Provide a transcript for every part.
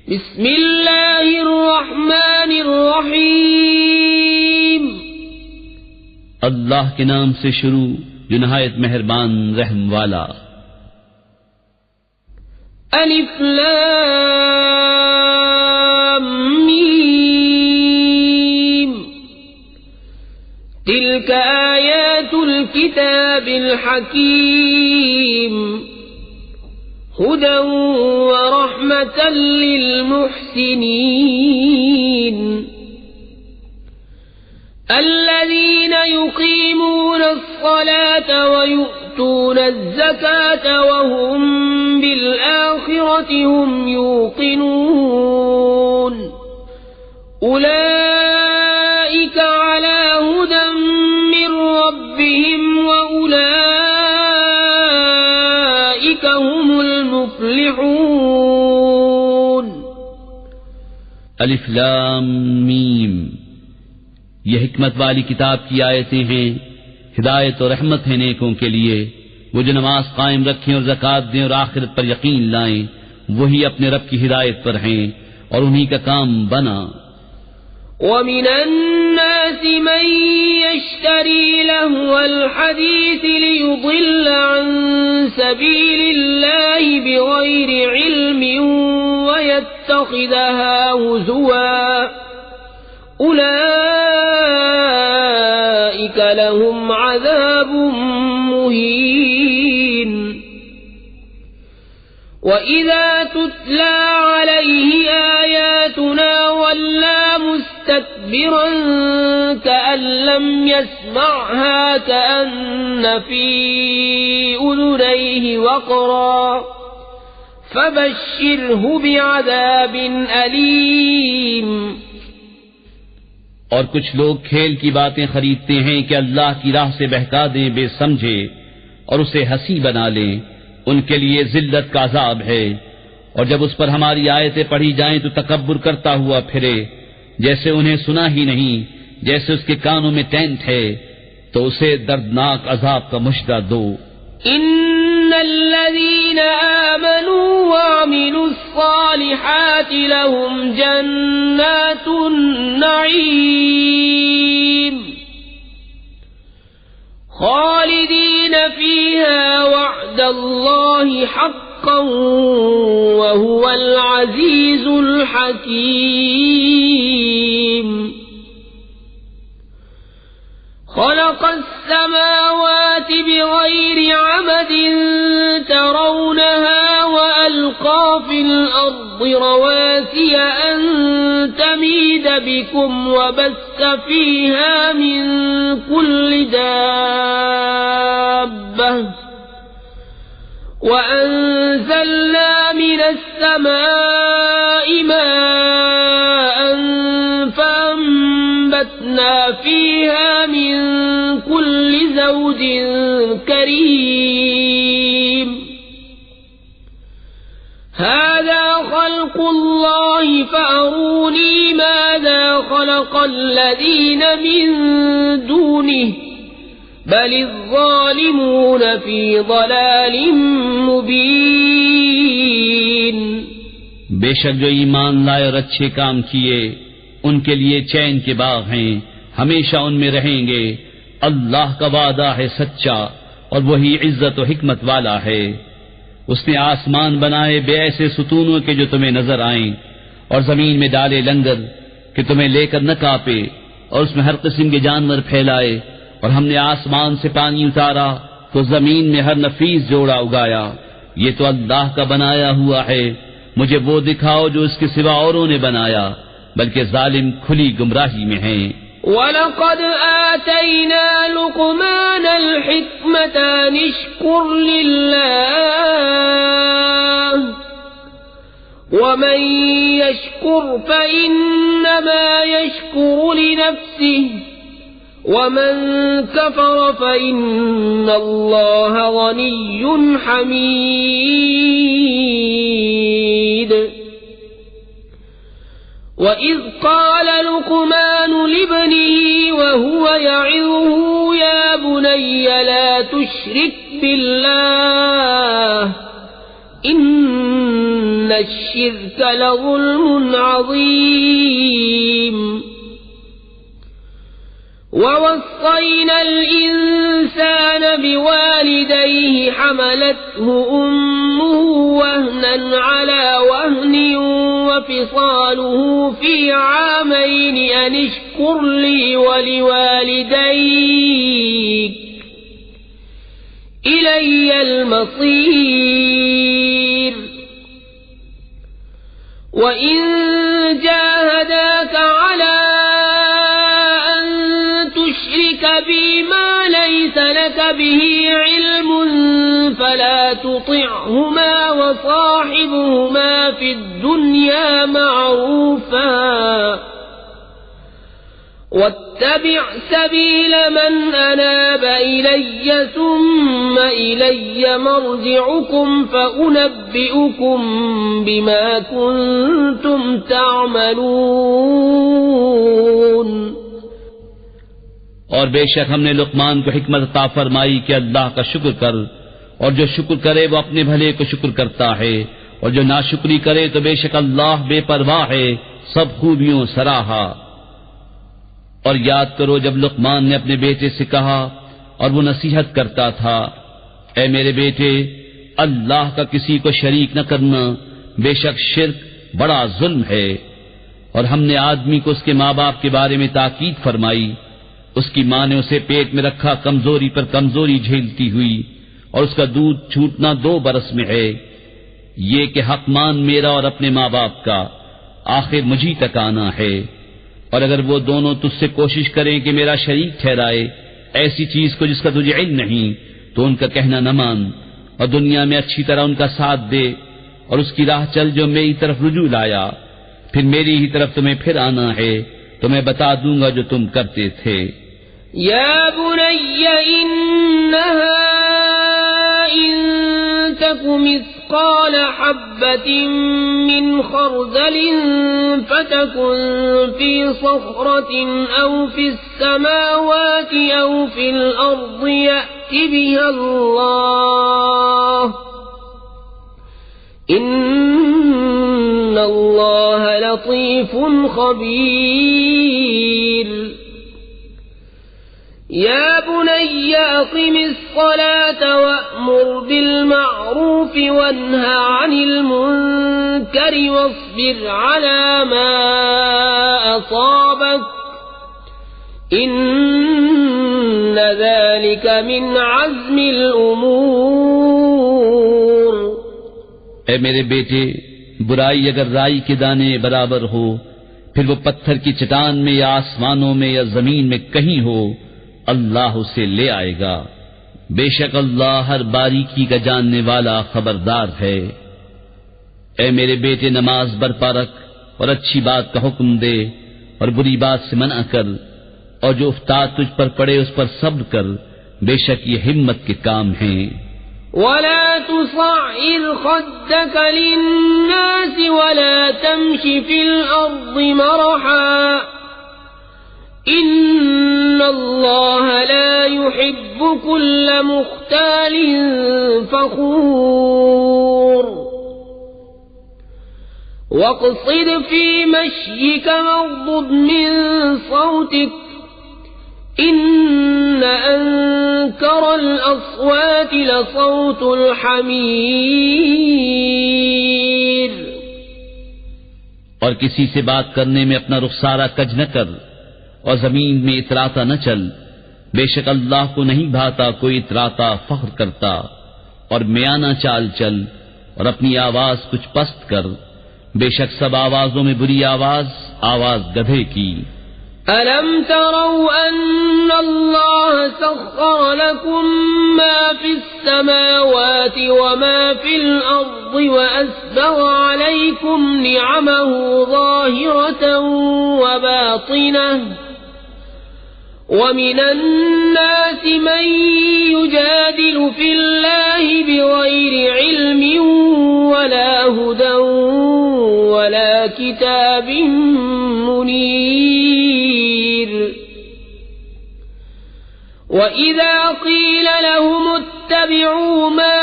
بسم اللہ الرحمن الرحیم، اللہ کے نام سے شروع جو نہایت مہربان رحم والا۔ الف لام میم، تلک آیات الكتاب الحکیم، هدى ورحمة للمحسنين الذين يقيمون الصلاة ويؤتون الزكاة وهم بالآخرة هم يوقنون أولئك على هدى من ربهم وأولئك هم المفلحون۔ الف لام میم، یہ حکمت والی کتاب کی آیتیں ہیں، ہدایت اور رحمت ہے نیکوں کے لیے، وہ جو نماز قائم رکھیں اور زکوٰۃ دیں اور آخرت پر یقین لائیں، وہی اپنے رب کی ہدایت پر ہیں اور انہی کا کام بنا۔ وَمِنَ النَّاسِ مَن يَشْتَرِي لَهْوَ الْحَدِيثِ لِيُضِلَّ عَن سَبِيلِ اللَّهِ بِغَيْرِ عِلْمٍ وَيَتَّخِذَهَا هُزُوًا أُولَئِكَ لَهُمْ عَذَابٌ مُهِينٌ۔ وَإِذَا تُتْلَى عَلَيْهِ آيَاتُنَا وَلَّى مُسْتَكْبِرًا كَأَن لَّمْ يَسْمَعْهَا كَأَنَّ فِي أُذُنَيْهِ وَقْرًا فَبَشِّرْهُ بِعَذَابٍ أَلِيمٍ۔ اور کچھ لوگ کھیل کی باتیں خریدتے ہیں کہ اللہ کی راہ سے بہکا دیں بے سمجھے اور اسے ہنسی بنا لیں، ان کے لیے ذلت کا عذاب ہے، اور جب اس پر ہماری آیتیں پڑھی جائیں تو تکبر کرتا ہوا پھرے، جیسے انہیں سنا ہی نہیں، جیسے اس کے کانوں میں ٹینٹ ہے، تو اسے دردناک عذاب کا مشدہ دو۔ ان الذين آمنوا وعملوا الصالحات لهم جنات النعيم خالدين فيها وعد الله حقا وهو العزيز الحكيم۔ خلق السماوات بغير عمد ترونها وألقى في الأرض رواسي أن تميد بكم وبث فيها من كل دابة وأنزلنا من السماء ماء فأنبتنا فيها من كل زوج كريم۔ هذا خلق الله فأروني ماذا خلق الذين من دونه بل الظالمون في ضلال مبين۔ بے شک جو ایمان لائے اور اچھے کام کیے ان کے لیے چین کے باغ ہیں، ہمیشہ ان میں رہیں گے۔ اللہ کا وعدہ ہے سچا اور وہی عزت و حکمت والا ہے۔ اس نے آسمان بنائے بے ایسے ستونوں کے جو تمہیں نظر آئیں، اور زمین میں ڈالے لنگر کہ تمہیں لے کر نہ کاپے، اور اس میں ہر قسم کے جانور پھیلائے، اور ہم نے آسمان سے پانی اتارا تو زمین میں ہر نفیس جوڑا اگایا۔ یہ تو اللہ کا بنایا ہوا ہے، مجھے وہ دکھاؤ جو اس کے سوا اوروں نے بنایا، بلکہ ظالم کھلی گمراہی میں ہیں۔ وَلَقَدْ آتَيْنَا لُقْمَانَ الْحِكْمَةَ أَنِ اشْكُرْ لِلَّهِ وَمَن يَشْكُرْ فَإِنَّمَا يَشْكُرُ لِنَفْسِهِ وَمَن كَفَرَ فَإِنَّ اللَّهَ غَنِيٌّ حَمِيدٌ۔ وَإِذْ قَالَ لُقْمَانُ لِابْنِهِ وَهُوَ يَعِظُهُ يَا بُنَيَّ لَا تُشْرِكْ بِاللَّهِ إِنَّ الشرك لظلم عظيم ووصينا الإنسان بوالديه حملته أمه وهنا على وهن وفصاله في عامين أن اشكر لي ولوالديك إلي المصير وإن جاهداك على أن تشرك بي ما ليس لك به علم فلا تطعهما وصاحبهما في الدنيا معروفا واتبع سبيل من أناب إلي ثم إلي مرجعكم فأنبئكم بما كنتم تعملون. اور بے شک ہم نے لقمان کو حکمت عطا فرمائی کہ اللہ کا شکر کر، اور جو شکر کرے وہ اپنے بھلے کو شکر کرتا ہے، اور جو ناشکری کرے تو بے شک اللہ بے پرواہ ہے، سب خوبیوں سراہا. اور یاد کرو جب لقمان نے اپنے بیٹے سے کہا اور وہ نصیحت کرتا تھا، اے میرے بیٹے، اللہ کا کسی کو شریک نہ کرنا، بے شک شرک بڑا ظلم ہے. اور ہم نے آدمی کو اس کے ماں باپ کے بارے میں تاکید فرمائی. اس کی ماں نے اسے پیٹ میں رکھا کمزوری پر کمزوری جھیلتی ہوئی، اور اس کا دودھ چھوٹنا 2 برس میں ہے. یہ کہ حق مان میرا اور اپنے ماں باپ کا، آخر مجھی تک آنا ہے. اور اگر وہ دونوں تجھ سے کوشش کریں کہ میرا شریک ٹھہرائے ایسی چیز کو جس کا تجھے علم نہیں، تو ان کا کہنا نہ مان، اور دنیا میں اچھی طرح ان کا ساتھ دے، اور اس کی راہ چل جو میری طرف رجوع لایا. پھر میری ہی طرف تمہیں پھر آنا ہے تو میں بتا دوں گا جو تم کرتے تھے. یا بنی انہا ان تک مثقال حبة من خردل فتكن في صخرة أو في السماوات أو في الأرض يأت بها الله إن الله لطيف خبير. يا بني أقم الصلاة وأمر بالمعروف وانه عن المنكر واصبر على ما أصابك إن ذلك من عزم الأمور. اے میرے بیٹے، برائی اگر رائی کے دانے برابر ہو، پھر وہ پتھر کی چٹان میں یا آسمانوں میں یا زمین میں کہیں ہو، اللہ اسے لے آئے گا. بے شک اللہ ہر باریکی کا جاننے والا خبردار ہے. اے میرے بیٹے، نماز برپا رکھ اور اچھی بات کا حکم دے اور بری بات سے منع کر، اور جو افتاد تجھ پر پڑے اس پر صبر کر، بے شک یہ ہمت کے کام ہیں. ولا تصعر خدك للناس ولا تمش في الأرض مرحا إن الله لا يحب كل مختال فخور. واقصد في مشيك واغضض من صوتك إن أنكر الأصوات لصوت الحمير. اور کسی سے بات کرنے میں اپنا رخسارہ کج نہ کر، اور زمین میں اتراتا نہ چل. بے شک اللہ کو نہیں بھاتا کوئی اتراتا فخر کرتا. اور میانہ چال چل اور اپنی آواز کچھ پست کر. بے شک سب آوازوں میں بری آواز گدھے کی. أَلَمْ تَرَوْا أَنَّ اللَّهَ سَخَّرَ لَكُم مَّا فِي السَّمَاوَاتِ وَمَا فِي الْأَرْضِ وَأَسْبَغَ عَلَيْكُمْ نِعَمَهُ ظَاهِرَةً وَبَاطِنَةً وَمِنَ النَّاسِ مَن يُجَادِلُ فِي اللَّهِ بِغَيْرِ عِلْمٍ وَلَا هُدًى وَلَا كِتَابٍ مُنِيرٍ. وَإِذَا قِيلَ لَهُمُ اتَّبِعُوا مَا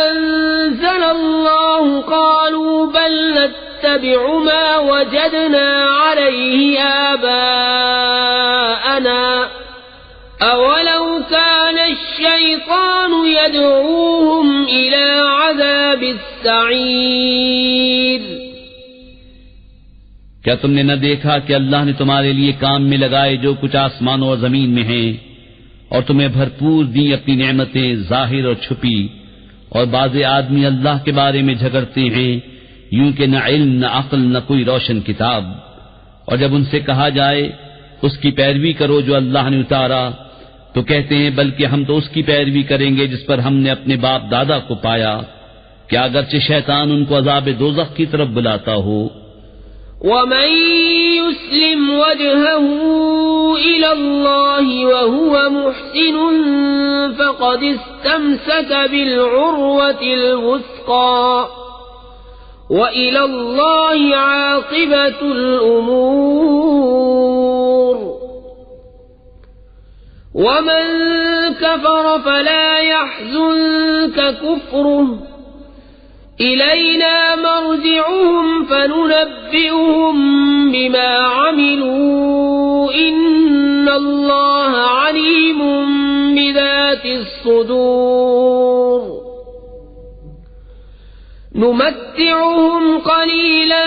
أَنزَلَ اللَّهُ قَالُوا نتبع ما وجدنا عليه آباءنا أولو كان الشيطان يدعوهم إلى عذاب السعير کیا تم نے نہ دیکھا کہ اللہ نے تمہارے لیے کام میں لگائے جو کچھ آسمانوں اور زمین میں ہیں، اور تمہیں بھرپور دی اپنی نعمتیں ظاہر اور چھپی، اور بعض آدمی اللہ کے بارے میں جھگڑتے ہیں یوں کہ نہ علم نہ عقل نہ کوئی روشن کتاب، اور جب ان سے کہا جائے اس کی پیروی کرو جو اللہ نے اتارا تو کہتے ہیں بلکہ ہم تو اس کی پیروی کریں گے جس پر ہم نے اپنے باپ دادا کو پایا، کیا اگرچہ شیطان ان کو عذاب دوزخ کی طرف بلاتا ہو۔ ومن يسلم وجهه إلى الله وهو محسن فقد استمسك بالعروة الوثقى وإلى الله عاقبة الأمور ومن كفر فلا يحزنك كفره إلينا مرجعهم فننبئهم بما عملوا إن الله عليم بذات الصدور نمتعهم قليلا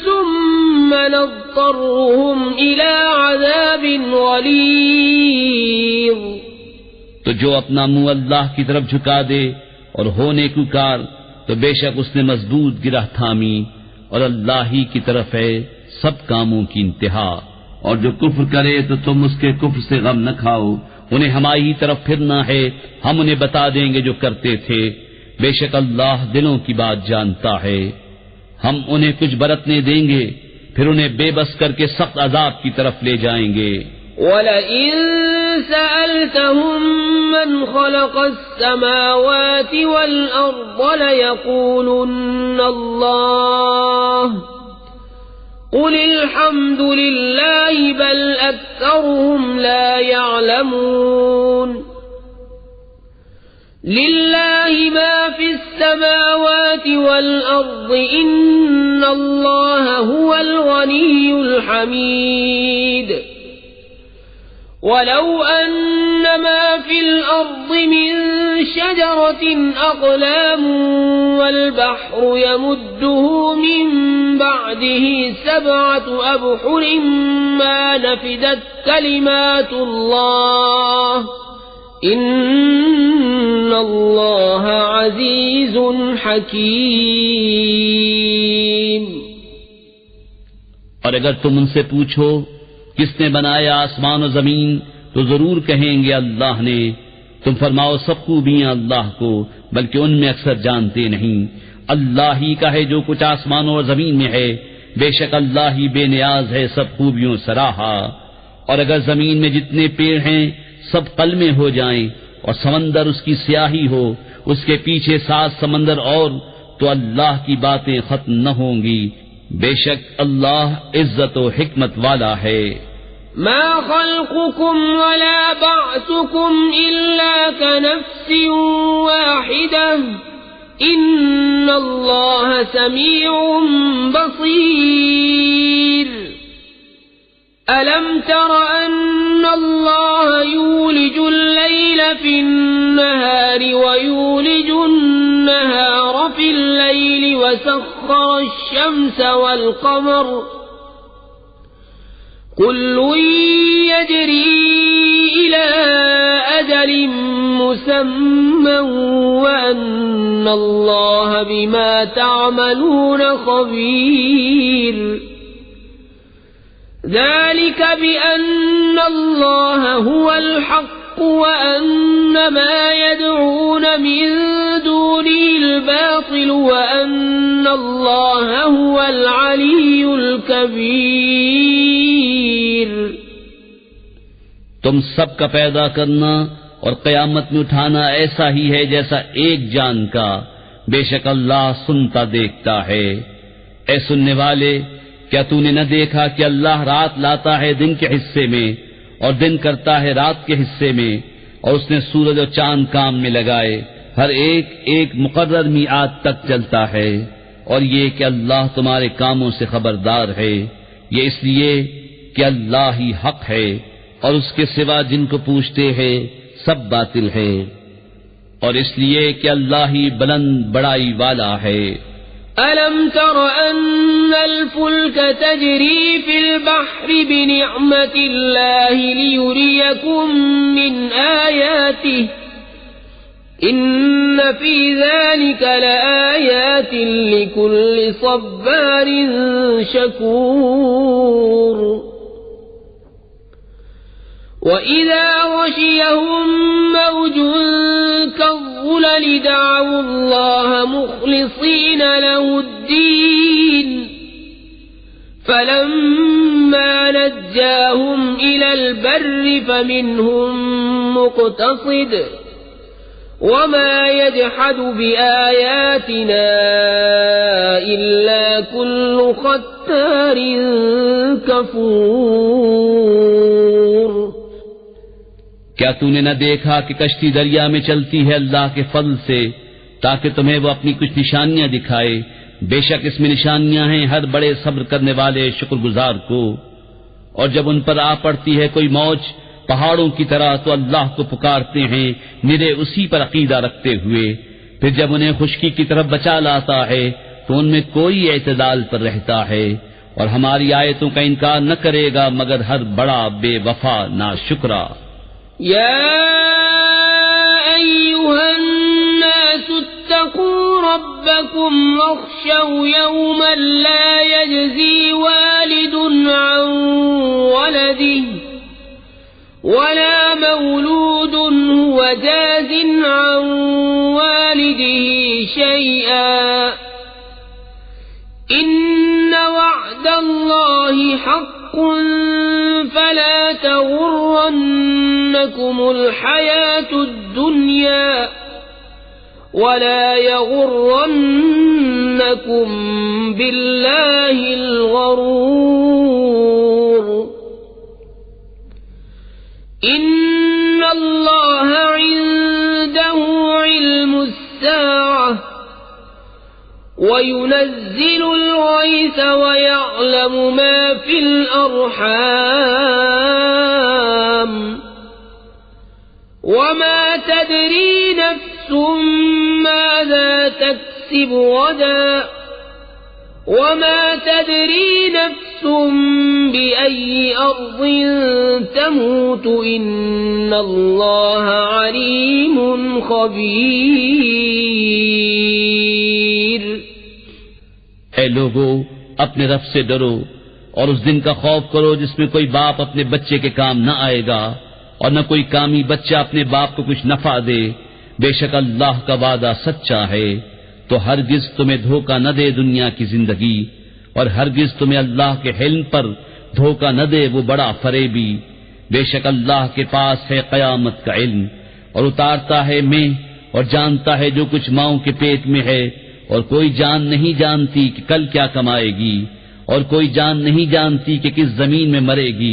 ثم نضطرهم إلى عذاب غليظ۔ تو جو اپنا منہ اللہ کی طرف جھکا دے اور ہونے کو کار تو بے شک اس نے مضبوط گرہ تھامی، اور اللہ ہی کی طرف ہے سب کاموں کی انتہا۔ اور جو کفر کرے تو تم اس کے کفر سے غم نہ کھاؤ، انہیں ہماری ہی طرف پھرنا ہے، ہم انہیں بتا دیں گے جو کرتے تھے، بے شک اللہ دلوں کی بات جانتا ہے۔ ہم انہیں کچھ برتنے دیں گے، پھر انہیں بے بس کر کے سخت عذاب کی طرف لے جائیں گے۔ وَلَئِن سَأَلْتَهُم مَّنْ خَلَقَ السَّمَاوَاتِ وَالْأَرْضَ لَيَقُولُنَّ اللَّهُ قُلِ الْحَمْدُ لِلَّهِ بَلْ أَكْثَرُهُمْ لَا يَعْلَمُونَ لِلَّهِ مَا فِي السَّمَاوَاتِ وَالْأَرْضِ إِنَّ اللَّهَ هُوَ الْغَنِيُّ الْحَمِيدُ وَلَوْ أَنَّ مَا فِي الْأَرْضِ مِنْ شَجَرَةٍ أَقْلَامٌ وَالْبَحْرُ يَمُدُّهُ مِنْ بَعْدِهِ 7 أَبْحُرٍ مَا نَفِدَتْ كَلِمَاتُ اللَّهِ إِنَّ اللَّهَ عَزِيزٌ حَكِيمٌ۔ اور اگر تم ان سے پوچھو کس نے بنایا آسمان و زمین تو ضرور کہیں گے اللہ نے، تم فرماؤ سب خوبیاں اللہ کو، بلکہ ان میں اکثر جانتے نہیں۔ اللہ ہی کا ہے جو کچھ آسمانوں اور زمین میں ہے، بے شک اللہ ہی بے نیاز ہے سب خوبیوں سراہا۔ اور اگر زمین میں جتنے پیڑ ہیں سب قلمے ہو جائیں اور سمندر اس کی سیاہی ہو، اس کے پیچھے 7 سمندر اور، تو اللہ کی باتیں ختم نہ ہوں گی، بے شک اللہ عزت و حکمت والا ہے۔ ما خلقكم ولا بعثكم إلا كنفس واحدة إن الله سميع بصير ألم تر أن الله يولج الليل في النهار ويولج النهار في الليل وسخر الشمس والقمر كل يجري إلى أجل مسمى وأن الله بما تعملون خبير ذلك بأن الله هو الحق وأن ما يدعون من دونه الباطل وأن الله هو العلي الكبير۔ تم سب کا پیدا کرنا اور قیامت میں اٹھانا ایسا ہی ہے جیسا ایک جان کا، بے شک اللہ سنتا دیکھتا ہے۔ اے سننے والے، کیا تو نے نہ دیکھا کہ اللہ رات لاتا ہے دن کے حصے میں اور دن کرتا ہے رات کے حصے میں، اور اس نے سورج اور چاند کام میں لگائے، ہر ایک ایک مقرر میعاد تک چلتا ہے، اور یہ کہ اللہ تمہارے کاموں سے خبردار ہے، یہ اس لیے کہ اللہ ہی حق ہے اور اس کے سوا جن کو پوچھتے ہیں سب باطل ہے، اور اس لیے کہ اللہ ہی بلند بڑائی والا ہے۔ أَلَمْ تَرَ أَنَّ الْفُلْكَ تَجْرِي فِي الْبَحْرِ بِنِعْمَةِ اللَّهِ لِيُرِيَكُم مِّنْ آيَاتِهِ إِنَّ فِي ذَلِكَ لَآيَاتٍ لِكُلِّ صَبَّارٍ شَكُورٍ وَإِذَا غَشِيَهُم مَّوْجٌ كَالظُّلَلِ دَعَوُا اللَّهَ مُخْلِصِينَ لَهُ الدِّينَ فَلَمَّا نَجَّاهُمْ إِلَى الْبَرِّ فَمِنْهُم مُّقْتَصِدٌ وَمَا يَجْحَدُ بِآيَاتِنَا إِلَّا كُلُّ خَتَّارٍ كَفُورٍ۔ کیا تو نے نہ دیکھا کہ کشتی دریا میں چلتی ہے اللہ کے فضل سے تاکہ تمہیں وہ اپنی کچھ نشانیاں دکھائے؟ بے شک اس میں نشانیاں ہیں ہر بڑے صبر کرنے والے شکر گزار کو۔ اور جب ان پر آ پڑتی ہے کوئی موج پہاڑوں کی طرح تو اللہ کو پکارتے ہیں نرے اسی پر عقیدہ رکھتے ہوئے، پھر جب انہیں خشکی کی طرف بچا لاتا ہے تو ان میں کوئی اعتدال پر رہتا ہے، اور ہماری آیتوں کا انکار نہ کرے گا مگر ہر بڑا بے وفا ناشکرا۔ يا أيها الناس اتقوا ربكم واخشوا يوما لا يجزي والد عن ولده ولا مولود هو جاز عن والده شيئا إن وعد الله حق فلا تغرنكم الحياة الدنيا ولا يغرنكم بالله الغرور إن الله عنده علم الساعة وينزل الغيث ويعلم ما في الأرحام وما تدري نفس ماذا تكسب غدا وما تدري نفس بأي أرض تموت إن الله عليم خبير۔ اے لوگو اپنے رب سے ڈرو اور اس دن کا خوف کرو جس میں کوئی باپ اپنے بچے کے کام نہ آئے گا اور نہ کوئی کامی بچہ اپنے باپ کو کچھ نفع دے۔ بے شک اللہ کا وعدہ سچا ہے، تو ہرگز تمہیں دھوکہ نہ دے دنیا کی زندگی، اور ہرگز تمہیں اللہ کے حلم پر دھوکہ نہ دے وہ بڑا فریبی۔ بے شک اللہ کے پاس ہے قیامت کا علم، اور اتارتا ہے میں اور جانتا ہے جو کچھ ماؤں کے پیٹ میں ہے، اور کوئی جان نہیں جانتی کہ کل کیا کمائے گی، اور کوئی جان نہیں جانتی کہ کس زمین میں مرے گی۔